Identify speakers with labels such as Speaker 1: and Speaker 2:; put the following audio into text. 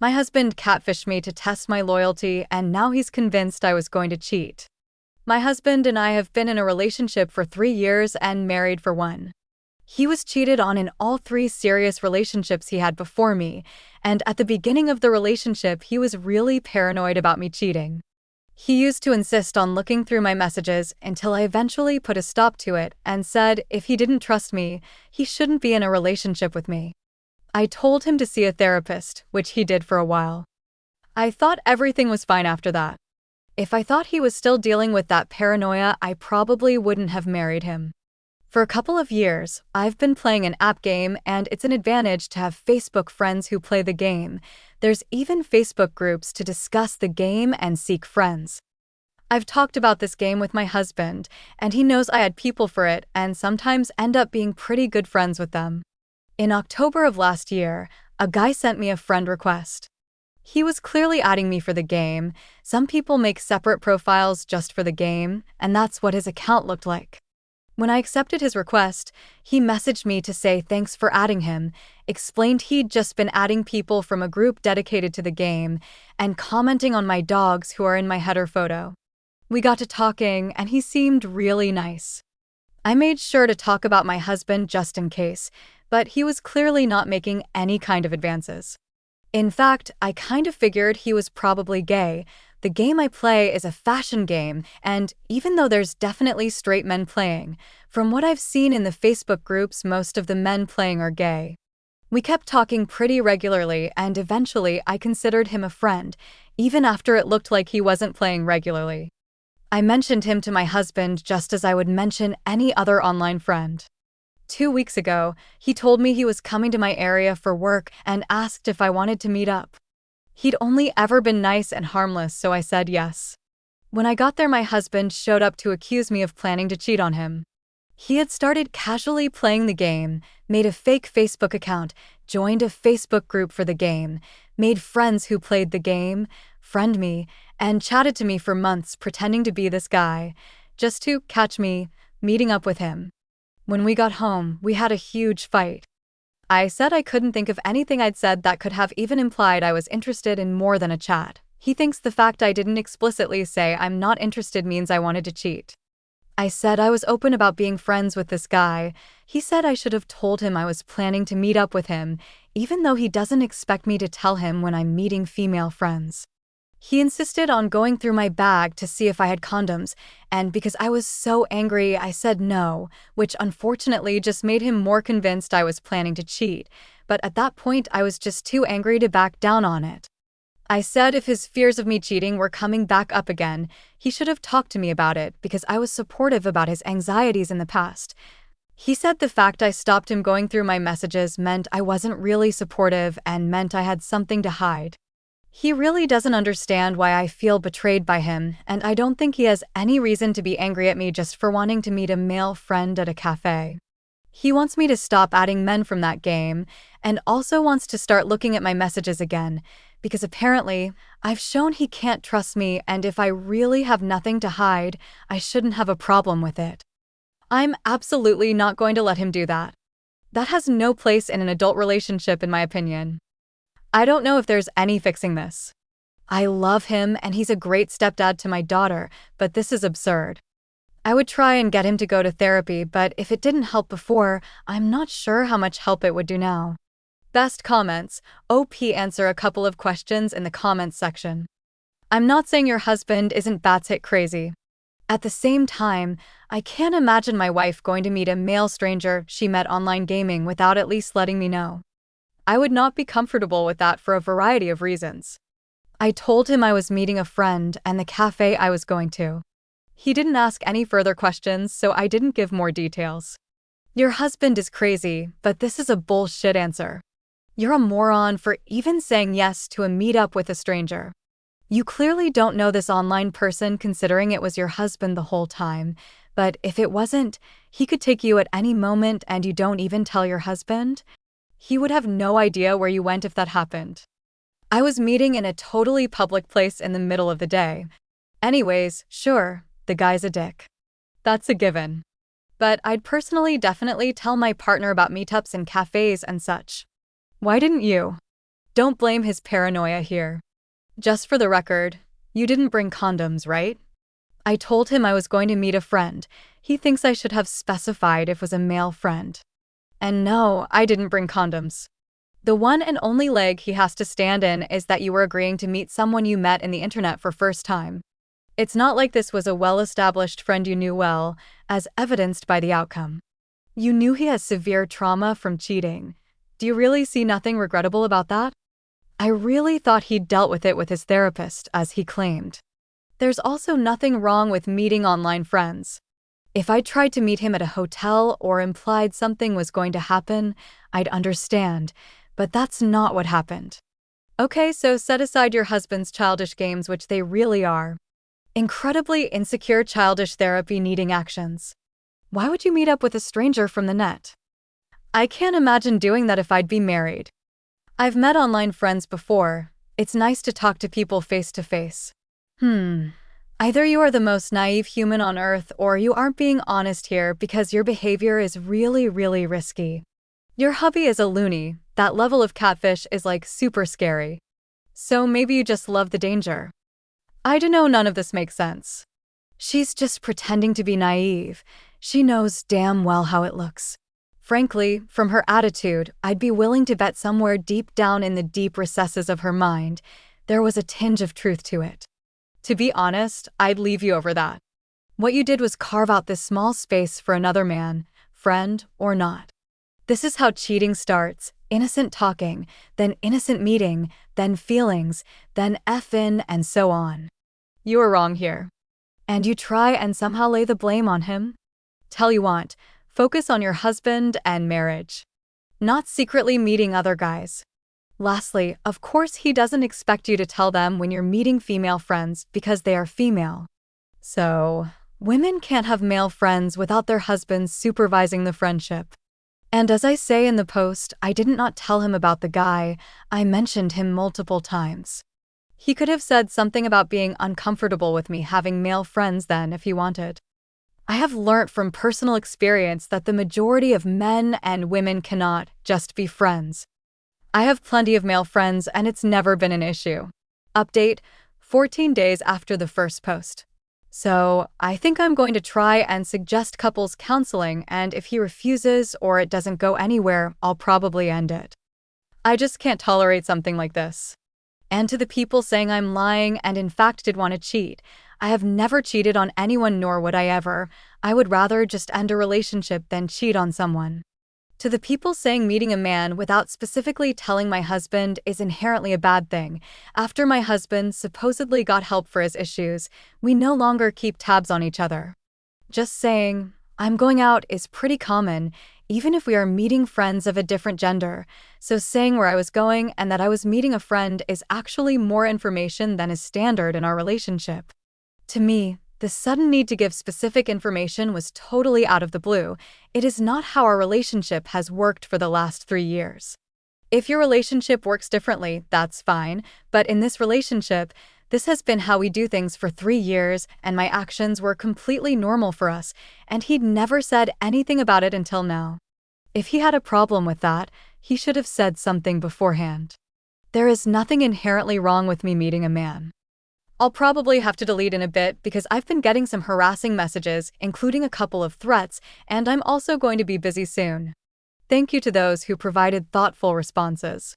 Speaker 1: My husband catfished me to test my loyalty, and now he's convinced I was going to cheat. My husband and I have been in a relationship for 3 years and married for 1. He was cheated on in all 3 serious relationships he had before me, and at the beginning of the relationship, he was really paranoid about me cheating. He used to insist on looking through my messages until I eventually put a stop to it and said if he didn't trust me, he shouldn't be in a relationship with me. I told him to see a therapist, which he did for a while. I thought everything was fine after that. If I thought he was still dealing with that paranoia, I probably wouldn't have married him. For a couple of years, I've been playing an app game, and it's an advantage to have Facebook friends who play the game. There's even Facebook groups to discuss the game and seek friends. I've talked about this game with my husband, and he knows I had people for it and sometimes end up being pretty good friends with them. In October of last year, a guy sent me a friend request. He was clearly adding me for the game. Some people make separate profiles just for the game, and that's what his account looked like. When I accepted his request, he messaged me to say thanks for adding him, explained he'd just been adding people from a group dedicated to the game, and commenting on my dogs who are in my header photo. We got to talking, and he seemed really nice. I made sure to talk about my husband just in case, but he was clearly not making any kind of advances. In fact, I kind of figured he was probably gay. The game I play is a fashion game, and even though there's definitely straight men playing, from what I've seen in the Facebook groups, most of the men playing are gay. We kept talking pretty regularly, and eventually I considered him a friend, even after it looked like he wasn't playing regularly. I mentioned him to my husband just as I would mention any other online friend. 2 weeks ago, he told me he was coming to my area for work and asked if I wanted to meet up. He'd only ever been nice and harmless, so I said yes. When I got there, my husband showed up to accuse me of planning to cheat on him. He had started casually playing the game, made a fake Facebook account, joined a Facebook group for the game, made friends who played the game, friend me, and chatted to me for months pretending to be this guy, just to catch me meeting up with him. When we got home, we had a huge fight. I said I couldn't think of anything I'd said that could have even implied I was interested in more than a chat. He thinks the fact I didn't explicitly say I'm not interested means I wanted to cheat. I said I was open about being friends with this guy. He said I should have told him I was planning to meet up with him, even though he doesn't expect me to tell him when I'm meeting female friends. He insisted on going through my bag to see if I had condoms, and because I was so angry, I said no, which unfortunately just made him more convinced I was planning to cheat, but at that point I was just too angry to back down on it. I said if his fears of me cheating were coming back up again, he should have talked to me about it because I was supportive about his anxieties in the past. He said the fact I stopped him going through my messages meant I wasn't really supportive and meant I had something to hide. He really doesn't understand why I feel betrayed by him, and I don't think he has any reason to be angry at me just for wanting to meet a male friend at a cafe. He wants me to stop adding men from that game, and also wants to start looking at my messages again, because apparently, I've shown he can't trust me, and if I really have nothing to hide, I shouldn't have a problem with it. I'm absolutely not going to let him do that. That has no place in an adult relationship, in my opinion. I don't know if there's any fixing this. I love him and he's a great stepdad to my daughter, but this is absurd. I would try and get him to go to therapy, but if it didn't help before, I'm not sure how much help it would do now. Best comments. OP answer a couple of questions in the comments section. I'm not saying your husband isn't batshit crazy. At the same time, I can't imagine my wife going to meet a male stranger she met online gaming without at least letting me know. I would not be comfortable with that for a variety of reasons. I told him I was meeting a friend and the cafe I was going to. He didn't ask any further questions, so I didn't give more details. Your husband is crazy, but this is a bullshit answer. You're a moron for even saying yes to a meetup with a stranger. You clearly don't know this online person considering it was your husband the whole time, but if it wasn't, he could take you at any moment and you don't even tell your husband? He would have no idea where you went if that happened. I was meeting in a totally public place in the middle of the day. Anyways, sure, the guy's a dick. That's a given. But I'd personally definitely tell my partner about meetups in cafes and such. Why didn't you? Don't blame his paranoia here. Just for the record, you didn't bring condoms, right? I told him I was going to meet a friend. He thinks I should have specified if it was a male friend. And no, I didn't bring condoms. The one and only leg he has to stand in is that you were agreeing to meet someone you met in the internet for first time. It's not like this was a well-established friend you knew well, as evidenced by the outcome. You knew he has severe trauma from cheating. Do you really see nothing regrettable about that? I really thought he'd dealt with it with his therapist, as he claimed. There's also nothing wrong with meeting online friends. If I tried to meet him at a hotel or implied something was going to happen, I'd understand, but that's not what happened. Okay, so set aside your husband's childish games, which they really are. Incredibly insecure childish therapy needing actions. Why would you meet up with a stranger from the net? I can't imagine doing that if I'd be married. I've met online friends before. It's nice to talk to people face to face. Either you are the most naive human on earth or you aren't being honest here because your behavior is really, really risky. Your hubby is a loony. That level of catfish is like super scary. So maybe you just love the danger. I don't know, none of this makes sense. She's just pretending to be naive. She knows damn well how it looks. Frankly, from her attitude, I'd be willing to bet somewhere deep down in the deep recesses of her mind, there was a tinge of truth to it. To be honest, I'd leave you over that. What you did was carve out this small space for another man, friend or not. This is how cheating starts: innocent talking, then innocent meeting, then feelings, then F-in, and so on. You were wrong here. And you try and somehow lay the blame on him? Tell you what, focus on your husband and marriage. Not secretly meeting other guys. Lastly, of course he doesn't expect you to tell them when you're meeting female friends because they are female. So, women can't have male friends without their husbands supervising the friendship. And as I say in the post, I did not tell him about the guy. I mentioned him multiple times. He could have said something about being uncomfortable with me having male friends then if he wanted. I have learnt from personal experience that the majority of men and women cannot just be friends. I have plenty of male friends and it's never been an issue. Update: 14 days after the first post. So, I think I'm going to try and suggest couples counseling, and if he refuses or it doesn't go anywhere, I'll probably end it. I just can't tolerate something like this. And to the people saying I'm lying and in fact did want to cheat, I have never cheated on anyone, nor would I ever. I would rather just end a relationship than cheat on someone. To the people saying meeting a man without specifically telling my husband is inherently a bad thing, after my husband supposedly got help for his issues, we no longer keep tabs on each other. Just saying, I'm going out is pretty common, even if we are meeting friends of a different gender, so saying where I was going and that I was meeting a friend is actually more information than is standard in our relationship. To me, the sudden need to give specific information was totally out of the blue. It is not how our relationship has worked for the last 3 years. If your relationship works differently, that's fine, but in this relationship, this has been how we do things for 3 years, and my actions were completely normal for us, and he'd never said anything about it until now. If he had a problem with that, he should have said something beforehand. There is nothing inherently wrong with me meeting a man. I'll probably have to delete in a bit because I've been getting some harassing messages, including a couple of threats, and I'm also going to be busy soon. Thank you to those who provided thoughtful responses.